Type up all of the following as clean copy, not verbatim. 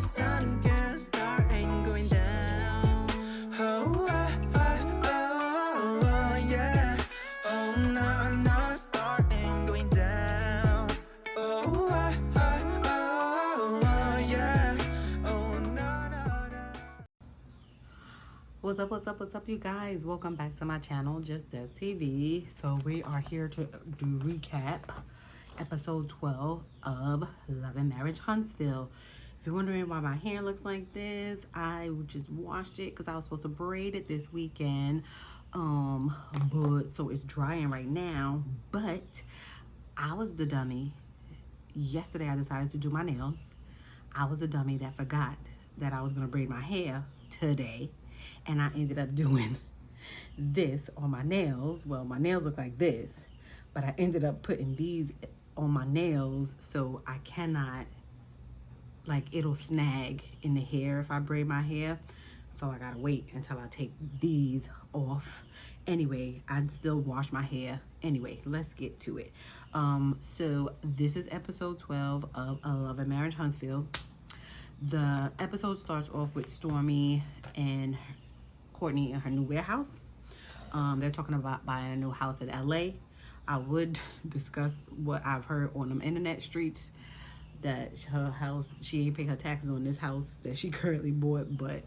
sun can start and going down. Oh, yeah. Oh, no, no, start and going down. Oh, yeah. Oh, no, no, no. What's up, you guys? Welcome back to my channel, Just Des TV. So we are here to do recap episode 12 of Love and Marriage Huntsville. If you're wondering why my hair looks like this, I just washed it because I was supposed to braid it this weekend. But so it's drying right now. But I was the dummy. Yesterday I decided to do my nails. I was a dummy that forgot that I was gonna braid my hair today. And I ended up doing this on my nails. Well, my nails look like this, but I ended up putting these on my nails so I cannot, like, it'll snag in the hair if I braid my hair. So I gotta wait until I take these off. Anyway, I'd still wash my hair. Anyway, let's get to it. So this is episode 12 of A Love and Marriage Huntsville. The episode starts off with Stormy and Courtney in her new warehouse. They're talking about buying a new house in LA. I would discuss what I've heard on them internet streets, that her house, she ain't paying her taxes on this house that she currently bought, but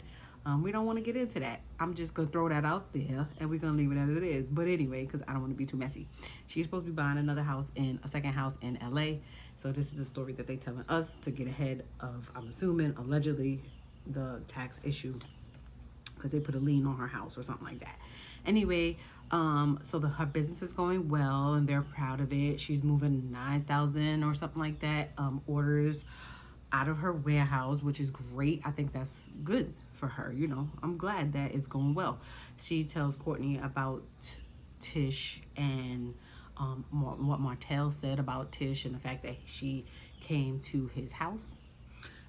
we don't want to get into that. I'm just gonna throw that out there and we're gonna leave it as it is. But anyway, because I don't want to be too messy, she's supposed to be buying a second house in LA. So this is the story that they're telling us to get ahead of, I'm assuming, allegedly, the tax issue, because they put a lien on her house or something like that. Anyway, so her business is going well and they're proud of it. She's moving 9,000 or something like that orders out of her warehouse, which is great. I think that's good for her. You know, I'm glad that it's going well. She tells Courtney about Tish and what Martell said about Tish and the fact that she came to his house.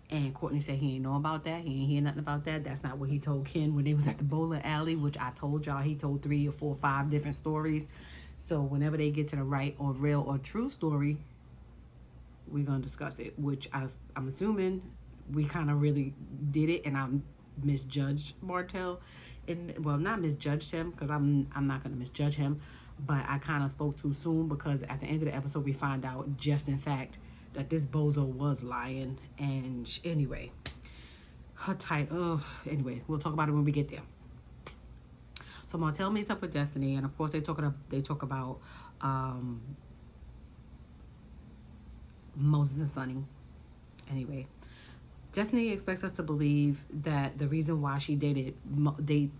And Courtney said he ain't know about that. He ain't hear nothing about that. That's not what he told Ken when they was at the bowling alley, which I told y'all he told 3 or 4 or 5 different stories. So whenever they get to the right or real or true story, we're going to discuss it, which I'm assuming we kind of really did it, and I misjudged Martell. Well, not misjudged him, because I'm not going to misjudge him, but I kind of spoke too soon, because at the end of the episode we find out just in fact that this bozo was lying. And anyway, anyway, we'll talk about it when we get there. So Martell meets up with Destiny, and of course they talk about Moses and Sonny. Anyway, Destiny expects us to believe that the reason why she dates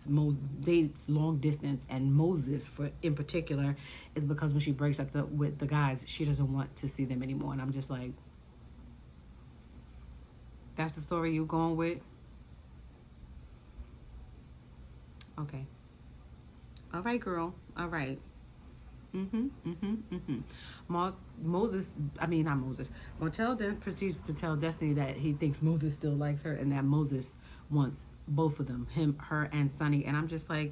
long distance and Moses in particular is because when she breaks up with the guys, she doesn't want to see them anymore. And I'm just like, that's the story you going with? Okay. All right, girl. All right. Martell then proceeds to tell Destiny that he thinks Moses still likes her and that Moses wants both of them, her and Sonny. And I'm just like,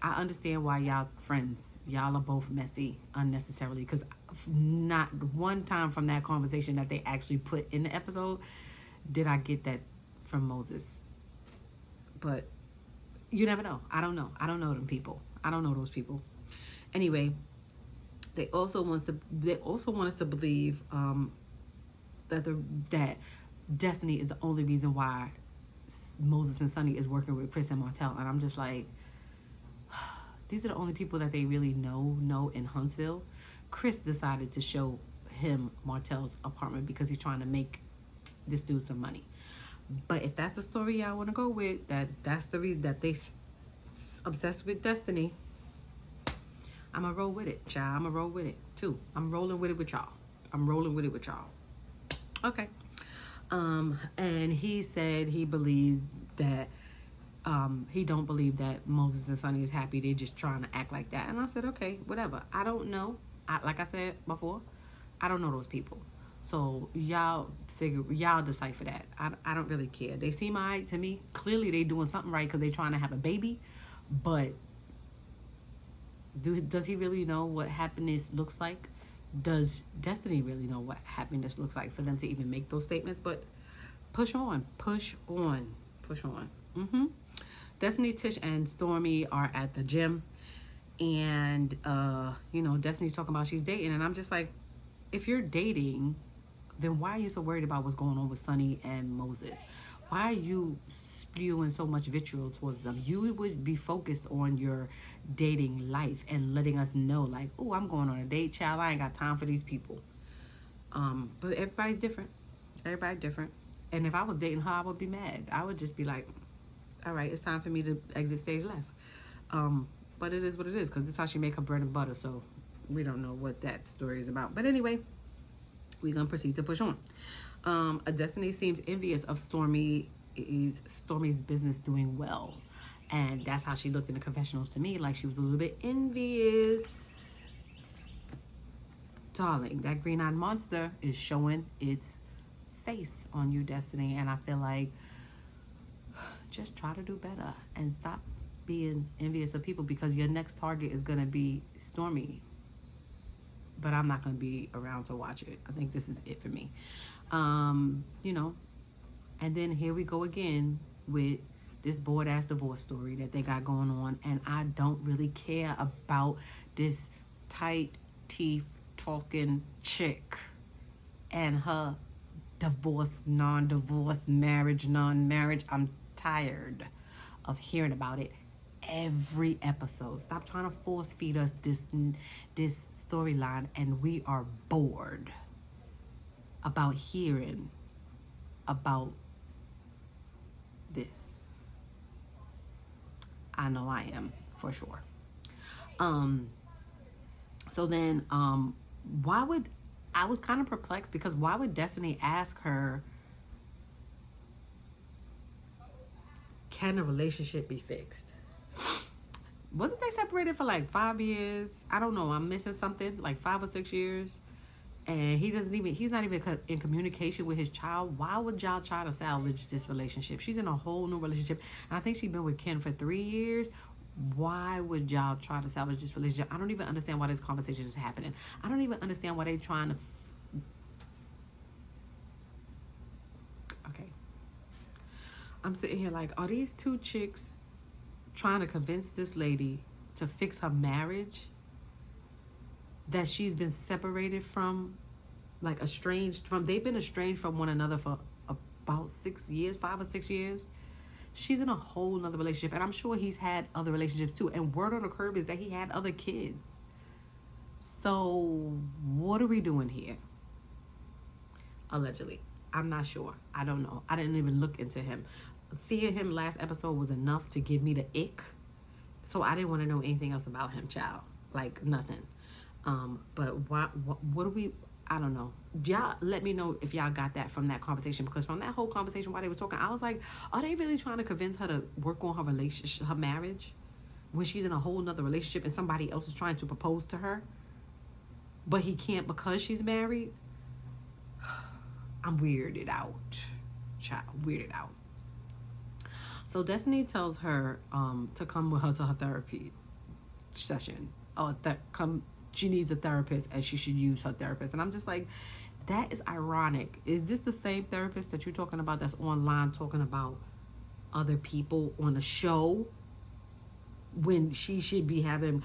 I understand why y'all friends. Y'all are both messy unnecessarily, because not one time from that conversation that they actually put in the episode did I get that from Moses. But you never know. I don't know. I don't know them people. I don't know those people. Anyway, they also want us to believe that Destiny is the only reason why Moses and Sonny is working with Chris and Martell. And I'm just like, these are the only people that they really know in Huntsville. Chris decided to show him Martell's apartment because he's trying to make this dude some money. But if that's the story y'all want to go with, that's the reason that they obsessed with Destiny, I'm going to roll with it, child. I'm going to roll with it, too. I'm rolling with it with y'all. Okay. And he said he believes that, he don't believe that Moses and Sonny is happy. They're just trying to act like that. And I said, okay, whatever. I don't know. Like I said before, I don't know those people. So y'all decipher that. I don't really care. They seem all right to me. Clearly they doing something right because they trying to have a baby. But does he really know what happiness looks like? Does Destiny really know what happiness looks like for them to even make those statements? But push on, push on, push on. Destiny, Tish, and Stormy are at the gym, and you know, Destiny's talking about she's dating, and I'm just like, if you're dating, then why are you so worried about what's going on with Sonny and Moses? Why are you spewing so much vitriol towards them? You would be focused on your dating life and letting us know, like, oh, I'm going on a date, child. I ain't got time for these people. But everybody's different. Everybody's different. And if I was dating her, I would be mad. I would just be like, all right, it's time for me to exit stage left. But it is what it is, because this is how she make her bread and butter. So we don't know what that story is about. But anyway, we're going to proceed to push on. A Destiny seems envious of Stormy's business doing well. And that's how she looked in the confessionals to me, like she was a little bit envious. Darling, that green-eyed monster is showing its face on you, Destiny. And I feel like just try to do better and stop being envious of people, because your next target is going to be Stormy. But I'm not going to be around to watch it. I think this is it for me. You know, and then here we go again with this bored-ass divorce story that they got going on. And I don't really care about this tight teeth talking chick and her divorce, non-divorce, marriage, non-marriage. I'm tired of hearing about it every episode. Stop trying to force feed us this storyline, and we are bored about hearing about this. I know I am, for sure. So then why would, I was kind of perplexed, because why would Destiny ask her, can a relationship be fixed? Wasn't they separated for like 5 years? I don't know. I'm missing something, like 5 or 6 years. And he's not even in communication with his child. Why would y'all try to salvage this relationship? She's in a whole new relationship. And I think she's been with Ken for 3 years. Why would y'all try to salvage this relationship? I don't even understand why this conversation is happening. I don't even understand why they're trying to... Okay. I'm sitting here like, are these two chicks trying to convince this lady to fix her marriage that she's been separated from, like estranged from? They've been estranged from one another for about 6 years, 5 or 6 years. She's in a whole nother relationship, and I'm sure he's had other relationships too. And word on the curb is that he had other kids. So what are we doing here? Allegedly. I'm not sure. I don't know. I didn't even look into him. Seeing him last episode was enough to give me the ick. So I didn't want to know anything else about him, child. Like, nothing. But what do we... I don't know. Y'all let me know if y'all got that from that conversation, because from that whole conversation while they were talking, I was like, are they really trying to convince her to work on her relationship, her marriage, when she's in a whole nother relationship and somebody else is trying to propose to her, but he can't because she's married? I'm weirded out, child. Weirded out. So Destiny tells her to come with her to her therapy session. She needs a therapist, and she should use her therapist. And I'm just like, that is ironic. Is this the same therapist that you're talking about that's online talking about other people on a show, when she should be having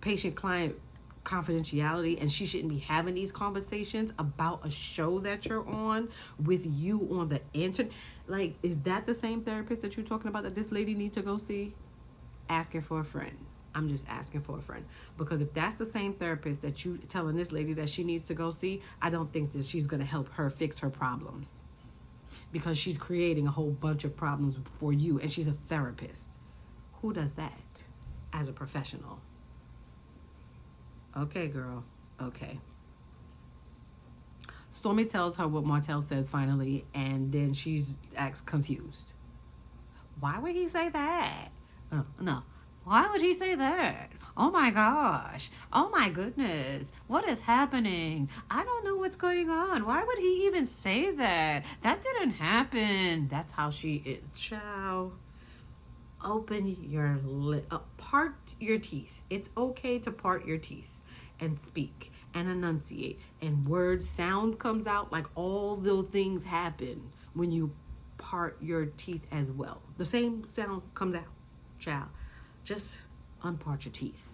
patient-client confidentiality, and she shouldn't be having these conversations about a show that you're on with you on the internet? Like, is that the same therapist that you're talking about that this lady needs to go see? Asking for a friend. I'm just asking for a friend. Because if that's the same therapist that you telling this lady that she needs to go see, I don't think that she's going to help her fix her problems. Because she's creating a whole bunch of problems for you, and she's a therapist. Who does that as a professional? Okay, girl. Okay. Stormy tells her what Martell says finally, and then she's acts confused. Why would he say that? No. Why would he say that? Oh my gosh. Oh my goodness. What is happening? I don't know what's going on. Why would he even say that? That didn't happen. That's how she is. Child. Open your lip. Part your teeth. It's okay to part your teeth and speak. and enunciate, and sound comes out. Like, all those things happen when you part your teeth as well. The same sound comes out, child. Just unpart your teeth.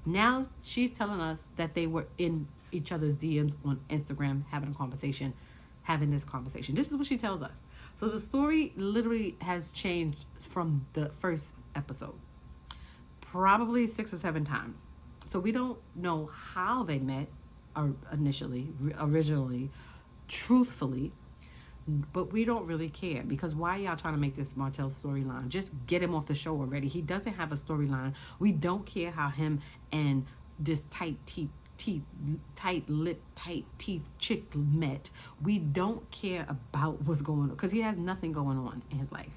Now she's telling us that they were in each other's DMs on Instagram having this conversation. This is what she tells us. So the story literally has changed from the first episode, probably 6 or 7 times. So we don't know how they met originally, truthfully, but we don't really care, because why y'all trying to make this Martell storyline? Just get him off the show already. He doesn't have a storyline. We don't care how him and this tight teeth chick met. We don't care about what's going on, because he has nothing going on in his life.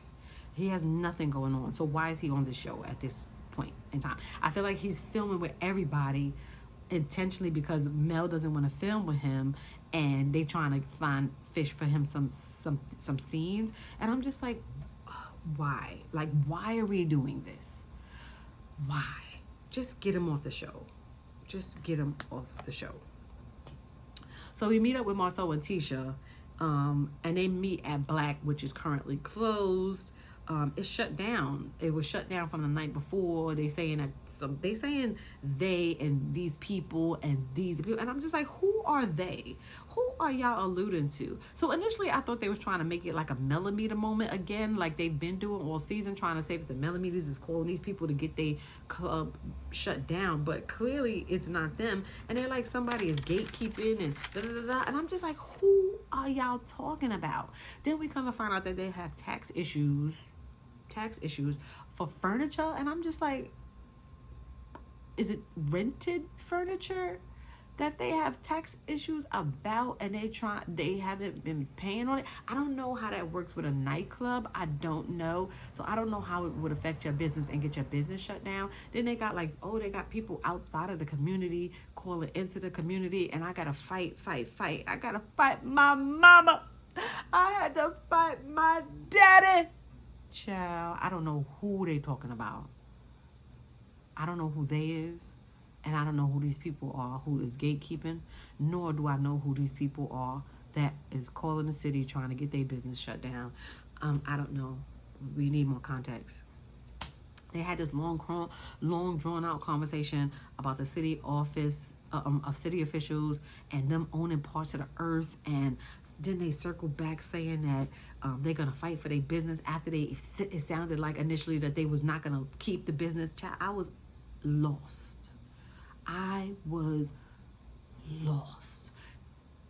He has nothing going on. So why is he on the show at this point in time? I feel like he's filming with everybody intentionally because Mel doesn't want to film with him, and they trying to find fish for him some scenes. And I'm just like, why? Like, why are we doing this? Why? Just get him off the show. Just get him off the show. So we meet up with Marcel and Tisha, and they meet at Black, which is currently closed. It's shut down. It was shut down from the night before. They saying they and these people and these people, and I'm just like, who are they? Who are y'all alluding to? So initially, I thought they was trying to make it like a millimeter moment again, like they've been doing all season, trying to say that the millimeters is calling these people to get their club shut down, but clearly it's not them, and they're like, somebody is gatekeeping and and I'm just like, who are y'all talking about? Then we come to find out that they have tax issues for furniture, and I'm just like, is it rented furniture that they have tax issues about, and they haven't been paying on it? I don't know how that works with a nightclub. I don't know. So I don't know how it would affect your business and get your business shut down. Then they got like, they got people outside of the community calling into the community, and I gotta fight. I gotta fight my mama. I had to fight my daddy. Child, I don't know who they talking about. I don't know who they is, and I don't know who these people are who is gatekeeping, nor do I know who these people are that is calling the city trying to get their business shut down. I don't know. We need more context. They had this long drawn out conversation about the city office of city officials and them owning parts of the earth, and then they circle back saying that they're gonna fight for their business after it sounded like initially that they was not gonna keep the business. Child, I was lost.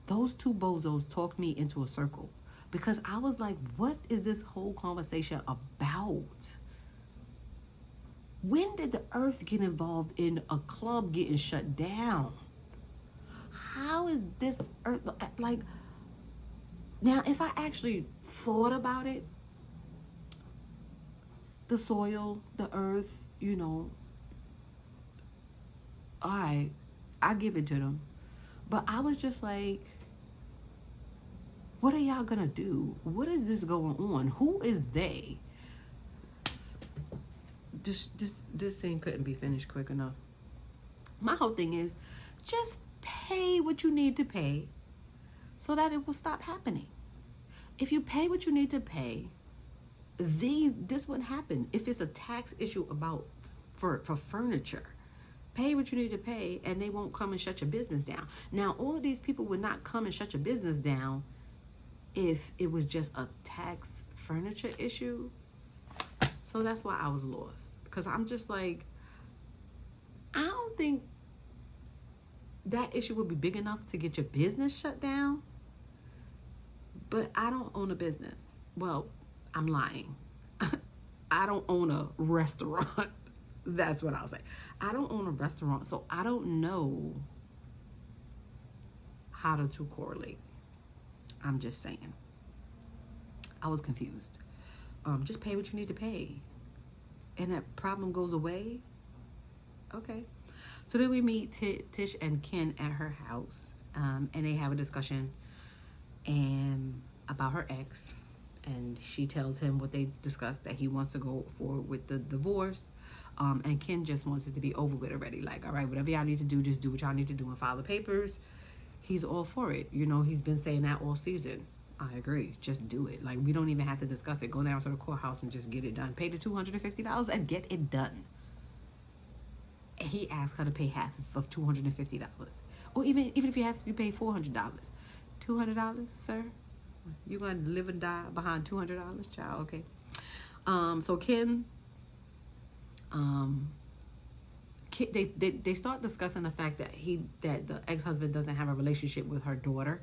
Those two bozos talked me into a circle, because I was like, what is this whole conversation about? When did the earth get involved in a club getting shut down? How is this earth, like, now if I actually thought about it, the soil, the earth, I give it to them. But I was just like, what are y'all gonna do? What is this going on? Who is they? This thing couldn't be finished quick enough. My whole thing is, just pay what you need to pay so that it will stop happening. If you pay what you need to pay, this wouldn't happen. If it's a tax issue for furniture, pay what you need to pay, and they won't come and shut your business down. Now, all of these people would not come and shut your business down if it was just a tax furniture issue. So that's why I was lost, because I'm just like, I don't think that issue would be big enough to get your business shut down. But I don't own a business. Well, I'm lying. I don't own a restaurant. That's what I'll say. I don't own a restaurant, so I don't know how to correlate. I'm just saying. I was confused. Just pay what you need to pay, and that problem goes away. Okay. So then we meet Tish and Ken at her house, and they have a discussion about her ex, and she tells him what they discussed, that he wants to go forward with the divorce. And Ken just wants it to be over with already. Like, all right, whatever y'all need to do, just do what y'all need to do and file the papers. He's all for it. You know, he's been saying that all season. I agree. Just do it. Like, we don't even have to discuss it. Go down to the courthouse and just get it done. Pay the $250 and get it done. And he asked her to pay half of $250. Or even if you have to pay $400. $200, sir? You're going to live and die behind $200, child? Okay. So Ken, they start discussing the fact that the ex-husband doesn't have a relationship with her daughter,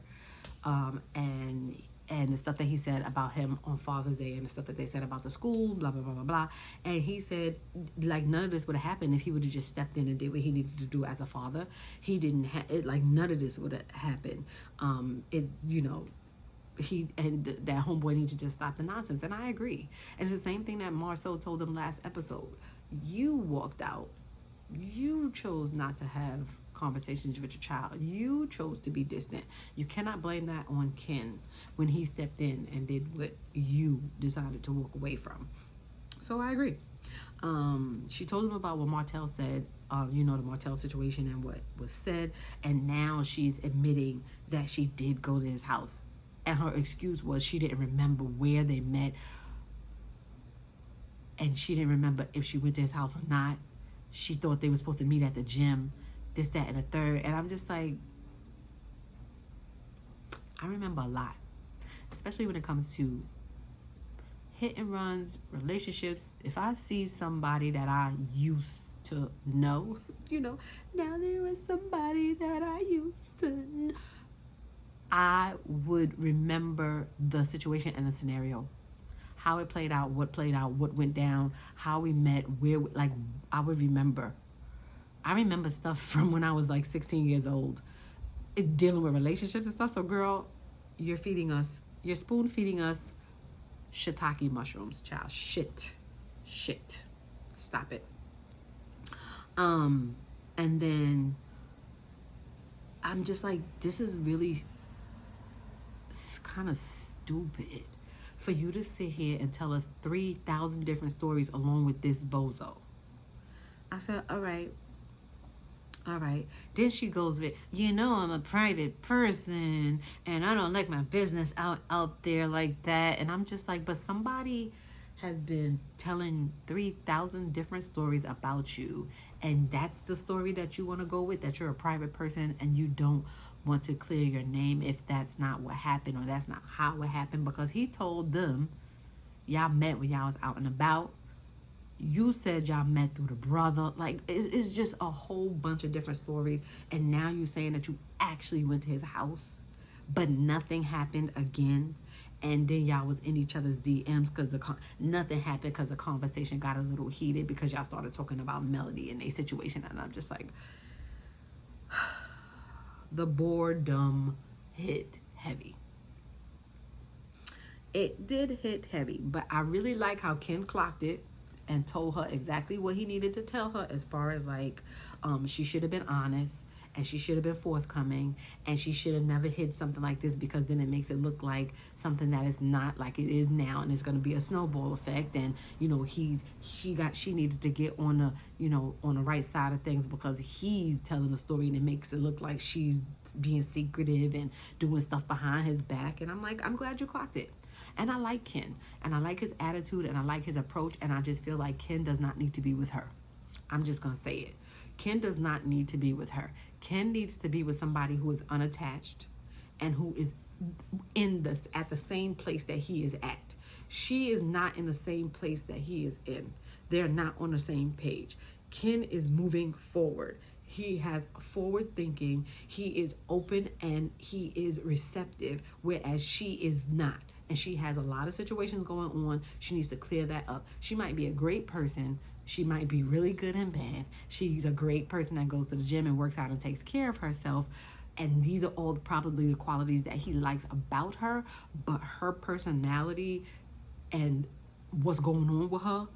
and the stuff that he said about him on Father's Day and the stuff that they said about the school, blah blah blah blah blah. And he said, like, none of this would have happened if he would have just stepped in and did what he needed to do as a father. He didn't have it. Like, none of this would have happened. It's, you know, he and that homeboy needs to just stop the nonsense. And I agree. And it's the same thing that Marcel told them last episode. You walked out. You chose not to have conversations with your child. You chose to be distant. You cannot blame that on Ken when he stepped in and did what you decided to walk away from. So I agree. She told him about what Martell said, you know, the Martell situation and what was said. And now she's admitting that she did go to his house. And her excuse was she didn't remember where they met. And she didn't remember if she went to his house or not. She thought they were supposed to meet at the gym, this, that, and the third. And I'm just like, I remember a lot, especially when it comes to hit and runs, relationships. If I see somebody that I used to know, you know, now there is somebody that I used to know, I would remember the situation and the scenario. How it played out, what went down, how we met, where, like, I would remember. I remember stuff from when I was like 16 years old, dealing with relationships and stuff. So, girl, you're spoon feeding us shiitake mushrooms, child. Shit. Stop it. And then I'm just like, this is really kind of stupid for you to sit here and tell us 3,000 different stories along with this bozo. I said, all right. Then she goes with, you know, I'm a private person and I don't like my business out there like that. And I'm just like, but somebody has been telling 3,000 different stories about you, and that's the story that you want to go with, that you're a private person and you don't want to clear your name if that's not what happened or that's not how it happened, because he told them y'all met when y'all was out and about. You said y'all met through the brother. Like, it's just a whole bunch of different stories. And now you're saying that you actually went to his house, but nothing happened again. And then y'all was in each other's DMs because nothing happened because the conversation got a little heated because y'all started talking about Melody and their situation. And I'm just like, the boredom hit heavy. It did hit heavy, but I really like how Ken clocked it and told her exactly what he needed to tell her, as far as like, she should have been honest and she should have been forthcoming, and she should have never hid something like this, because then it makes it look like something that is not like it is now, and it's going to be a snowball effect. And you know, she needed to get on the, you know, on the right side of things, because he's telling the story and it makes it look like she's being secretive and doing stuff behind his back. And I'm like, I'm glad you clocked it. And I like Ken, and I like his attitude, and I like his approach, and I just feel like Ken does not need to be with her. I'm just going to say it. Ken does not need to be with her. Ken needs to be with somebody who is unattached and who is at the same place that he is at. She is not in the same place that he is in. They're not on the same page. Ken is moving forward. He has forward thinking. He is open and he is receptive, whereas she is not. And she has a lot of situations going on. She needs to clear that up. She might be a great person. She might be really good in bed. She's a great person that goes to the gym and works out and takes care of herself. And these are all probably the qualities that he likes about her. But her personality and what's going on with her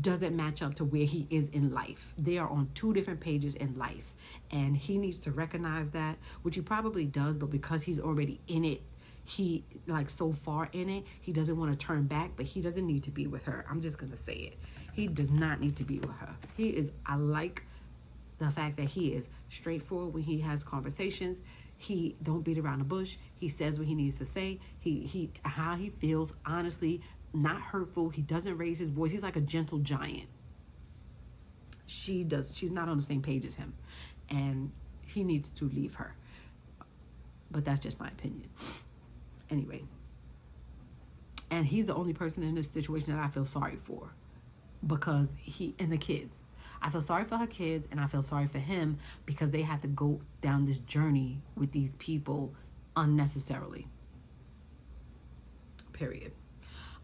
doesn't match up to where he is in life. They are on two different pages in life. And he needs to recognize that, which he probably does. But because he's already in it, he like so far in it, he doesn't want to turn back, but he doesn't need to be with her. I'm just gonna say it. He does not need to be with her. I like the fact that he is straightforward when he has conversations. He don't beat around the bush. He says what he needs to say. He how he feels, honestly, not hurtful. He doesn't raise his voice. He's like a gentle giant. She's not on the same page as him, and he needs to leave her. But that's just my opinion. Anyway, and he's the only person in this situation that I feel sorry for, because and the kids. I feel sorry for her kids, and I feel sorry for him because they have to go down this journey with these people unnecessarily. Period.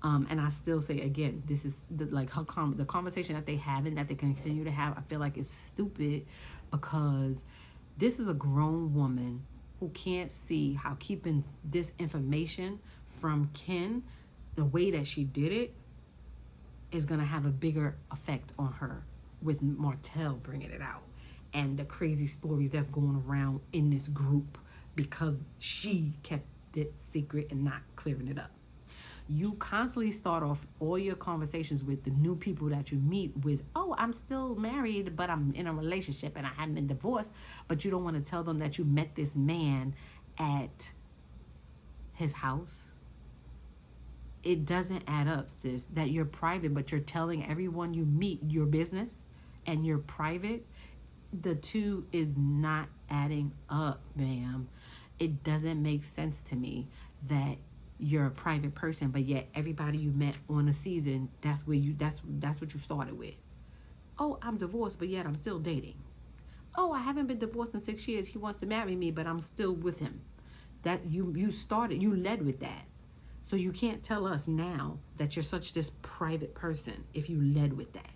And I still say again, this is the conversation that they have and that they continue to have. I feel like it's stupid, because this is a grown woman who can't see how keeping this information from Ken, the way that she did it, is going to have a bigger effect on her, with Martell bringing it out and the crazy stories that's going around in this group because she kept it secret and not clearing it up. You constantly start off all your conversations with the new people that you meet with, oh, I'm still married, but I'm in a relationship and I haven't been divorced. But you don't want to tell them that you met this man at his house. It doesn't add up, sis, that you're private, but you're telling everyone you meet your business and you're private. The two is not adding up, ma'am. It doesn't make sense to me that you're a private person, but yet everybody you met on a season, that's what you started with. Oh, I'm divorced, but yet I'm still dating. Oh, I haven't been divorced in 6 years. He wants to marry me, but I'm still with him. That you led with that. So you can't tell us now that you're such this private person if you led with that.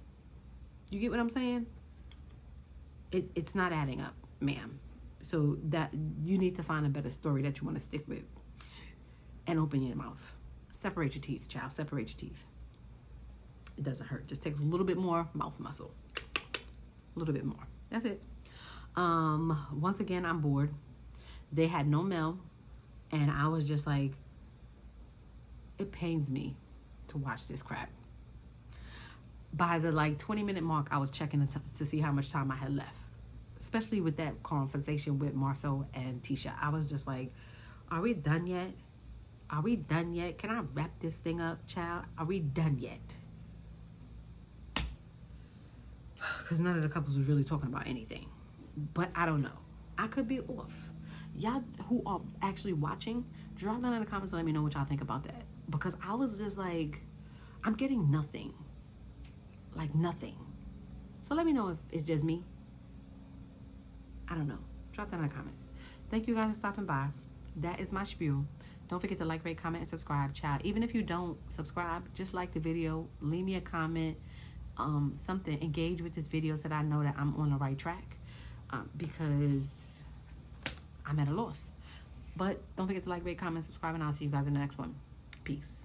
You get what I'm saying? It's not adding up, ma'am. So that you need to find a better story that you want to stick with. And open your mouth. Separate your teeth, child. Separate your teeth. It doesn't hurt. Just takes a little bit more mouth muscle. A little bit more. That's it. Once again, I'm bored. They had no Mel. And I was just like, it pains me to watch this crap. By the 20-minute mark, I was checking to see how much time I had left. Especially with that conversation with Marcel and Tisha. I was just like, are we done yet? Are we done yet? Can I wrap this thing up, child? Are we done yet? Because none of the couples was really talking about anything. But I don't know. I could be off. Y'all who are actually watching, drop down in the comments and let me know what y'all think about that. Because I was just like, I'm getting nothing. Like nothing. So let me know if it's just me. I don't know. Drop down in the comments. Thank you guys for stopping by. That is my spiel. Don't forget to like, rate, comment, and subscribe, child. Even if you don't subscribe, just like the video. Leave me a comment, something. Engage with this video so that I know that I'm on the right track. Because I'm at a loss. But don't forget to like, rate, comment, subscribe, and I'll see you guys in the next one. Peace.